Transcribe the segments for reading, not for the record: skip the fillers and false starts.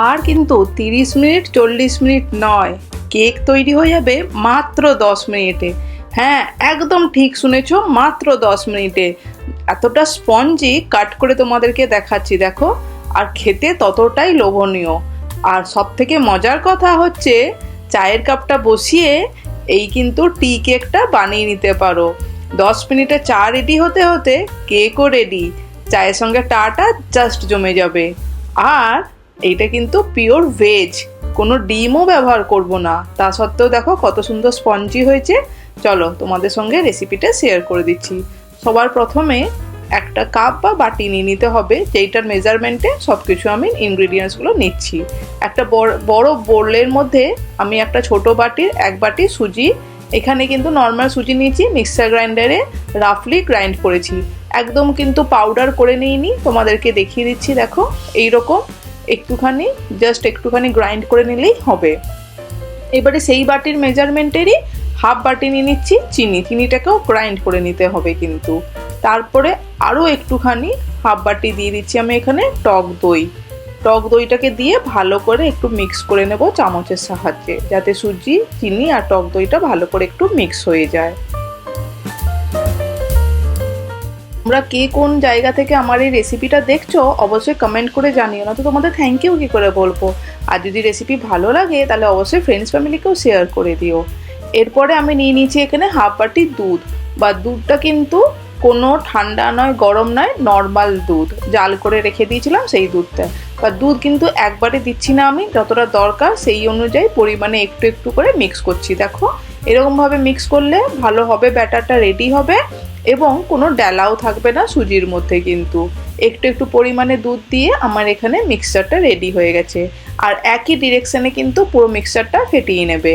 আর কিন্তু 30 minute 40 minute নয়, cake তৈরি হয়ে যাবে মাত্র 10 মিনিটে। হ্যাঁ, একদম ঠিক শুনেছো, মাত্র 10 মিনিটে। এতটা স্পঞ্জি কাট করে তোমাদেরকে দেখাচ্ছি, দেখো। আর খেতে ততটাই লোভনীয়। আর সব থেকে মজার কথা হচ্ছে, চায়ের কাপটা বসিয়ে এই কিন্তু টি কেকটা বানিয়ে নিতে পারো। 10 মিনিটে চা রেডি হতে হতে কেকও রেডি। চায়ের সঙ্গে টাটা জাস্ট জমে যাবে। আর এইটা কিন্তু পিওর ভেজ, কোনো ডিমও ব্যবহার করব না। তা সত্ত্বেও দেখো কত সুন্দর স্পঞ্জি হয়েছে। চলো তোমাদের সঙ্গে রেসিপিটা শেয়ার করে দিচ্ছি। সবার প্রথমে একটা কাপ বা বাটি নিয়ে নিতে হবে, যেইটার মেজারমেন্টে সব কিছু আমি ইনগ্রিডিয়েন্টসগুলো নিচ্ছি। একটা বড় বোলের মধ্যে আমি একটা ছোট বাটির 1 বাটি সুজি, এখানে কিন্তু নর্মাল সুজি নিয়েছি, মিক্সার গ্রাইন্ডারে রাফলি গ্রাইন্ড করেছি। একদম কিন্তু পাউডার করে নিইনি, তোমাদেরকে দেখিয়ে দিচ্ছি। দেখো এইরকম একটুখানি, জাস্ট একটুখানি গ্রাইন্ড করে নিলেই হবে। এবারে সেই বাটির মেজারমেন্টেরই হাফ বাটি নিয়ে নিচ্ছি চিনি, চিনিটাকেও গ্রাইন্ড করে নিতে হবে কিন্তু। তারপরে আরও একটুখানি হাফ বাটি দিয়ে দিচ্ছি আমি এখানে টক দই। টক দইটাকে দিয়ে ভালো করে একটু মিক্স করে নেব চামচের সাহায্যে, যাতে সুজি, চিনি আর টক দইটা ভালো করে একটু মিক্স হয়ে যায়। তোমরা কে কোন জায়গা থেকে আমার এই রেসিপিটা দেখছো অবশ্যই কমেন্ট করে জানিও, না তো তোমাদের থ্যাংক ইউ কী করে বলবো। আর যদি রেসিপি ভালো লাগে তাহলে অবশ্যই ফ্রেন্ডস ফ্যামিলিকেও শেয়ার করে দিও। এরপরে আমি নিয়ে নিয়েছি এখানে হাফ বাটি দুধ, বা দুধটা কিন্তু কোনো ঠান্ডা নয় গরম নয়, নর্মাল দুধ, জাল করে রেখে দিয়েছিলাম সেই দুধটা। বা দুধ কিন্তু একবারে দিচ্ছি না, আমি যতটা দরকার সেই অনুযায়ী পরিমাণে একটু একটু করে মিক্স করছি। দেখো এরকমভাবে মিক্স করলে ভালো হবে, ব্যাটারটা রেডি হবে এবং কোনো ডালাও থাকবে না সুজির মধ্যে। কিন্তু একটু একটু পরিমাণে দুধ দিয়ে আমার এখানে মিক্সচারটা রেডি হয়ে গেছে। আর একই ডিরেকশানে কিন্তু পুরো মিক্সচারটা ফেটিয়ে নেবে।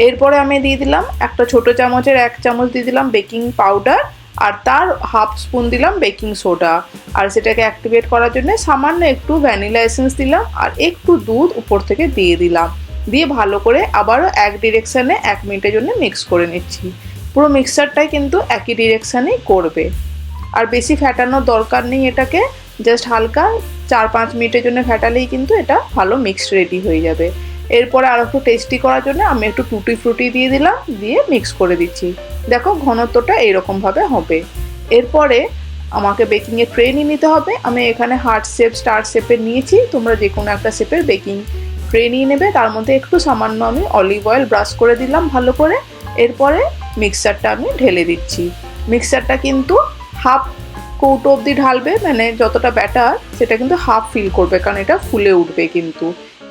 এরপরে আমি দিয়ে দিলাম একটা ছোট চামচের 1 চামচ দিয়ে দিলাম বেকিং পাউডার, আর তার হাফ স্পুন দিলাম বেকিং সোডা। আর সেটাকে অ্যাক্টিভেট করার জন্য সামান্য একটু ভ্যানিলা এসেন্স দিলাম, আর একটু দুধ উপর থেকে দিয়ে দিলাম। দিয়ে ভালো করে আবারও এক ডিরেকশানে 1 মিনিটের জন্য মিক্স করে নিচ্ছি। পুরো মিক্সচারটাই কিন্তু একই ডিরেকশানেই করবে। আর বেশি ফ্যাটানোর দরকার নেই এটাকে, জাস্ট হালকা 4-5 মিনিটের জন্য ফ্যাটালেই কিন্তু এটা ভালো মিক্সড রেডি হয়ে যাবে। এরপরে আর একটু টেস্টি করার জন্য আমি একটু টুটি ফ্রুটি দিয়ে দিলাম, দিয়ে মিক্স করে দিচ্ছি। দেখো ঘনত্বটা এইরকমভাবে হবে। এরপরে আমাকে বেকিংয়ের ট্রে নিয়ে নিতে হবে। আমি এখানে হার্ট শেপ, স্টার শেপের নিয়েছি, তোমরা যে কোনো একটা শেপের বেকিং ট্রে নিয়ে নেবে। তার মধ্যে একটু সামান্য আমি অলিভ অয়েল ব্রাশ করে দিলাম ভালো করে। এরপরে মিক্সচারটা আমি ঢেলে দিচ্ছি। মিক্সচারটা কিন্তু হাফ কৌটো অবধি ঢালবে, মানে যতটা ব্যাটার সেটা কিন্তু হাফ ফিল করবে, কারণ এটা ফুলে উঠবে কিন্তু।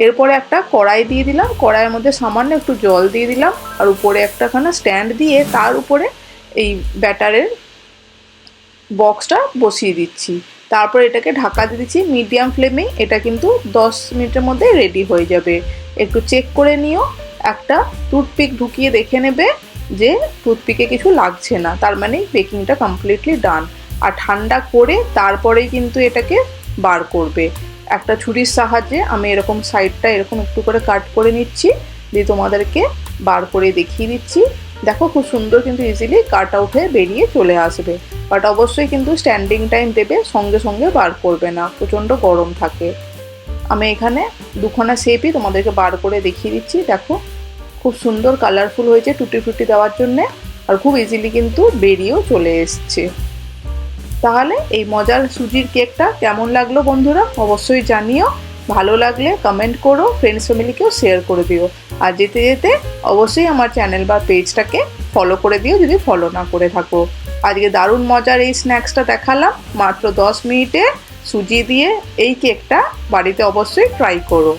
এরপরে একটা কড়াই দিয়ে দিলাম, কড়াইয়ের মধ্যে সামান্য একটু জল দিয়ে দিলাম, আর উপরে একটাখানা স্ট্যান্ড দিয়ে তার উপরে এই ব্যাটারের বক্সটা বসিয়ে দিচ্ছি। তারপর এটাকে ঢাকা দিয়ে দিচ্ছি মিডিয়াম ফ্লেমে। এটা কিন্তু 10 মিনিটের মধ্যে রেডি হয়ে যাবে। একটু চেক করে নিও, একটা টুথপিক ঢুকিয়ে দেখে নেবে যে টুথপিকে কিছু লাগছে না, তার মানে বেকিংটা কমপ্লিটলি ডান। আর ঠান্ডা করে তারপরেই কিন্তু এটাকে বার করবে। একটা ছুরির সাহায্যে আমি এরকম সাইডটা এরকম একটু করে কাট করে নিচ্ছি, দিয়ে তোমাদেরকে বার করে দেখিয়ে দিচ্ছি। দেখো খুব সুন্দর কিন্তু ইজিলি কাট আউট হয়ে বেরিয়ে চলে আসবে। বাট অবশ্যই কিন্তু স্ট্যান্ডিং টাইম দেবে, সঙ্গে সঙ্গে বার করবে না, প্রচণ্ড গরম থাকে। আমি এখানে দুখানা শেপই তোমাদেরকে বার করে দেখিয়ে দিচ্ছি। দেখো খুব সুন্দর কালারফুল হয়েছে টুটি ফ্রুটি দেওয়ার জন্যে, আর খুব ইজিলি কিন্তু বেরিয়েও চলে এসছে। তাহলে এই মজার সুজির কেকটা কেমন লাগলো বন্ধুরা অবশ্যই জানিও। ভালো লাগলে কমেন্ট করো, ফ্রেন্ডস ফ্যামিলিকেও শেয়ার করে দিও। আর যেতে যেতে অবশ্যই আমার চ্যানেল বা পেজটাকে ফলো করে দিও যদি ফলো না করে থাকো। আজকে দারুণ মজার এই স্ন্যাক্সটা দেখালাম মাত্র 10 মিনিটে সুজি দিয়ে। এই কেকটা বাড়িতে অবশ্যই ট্রাই করো।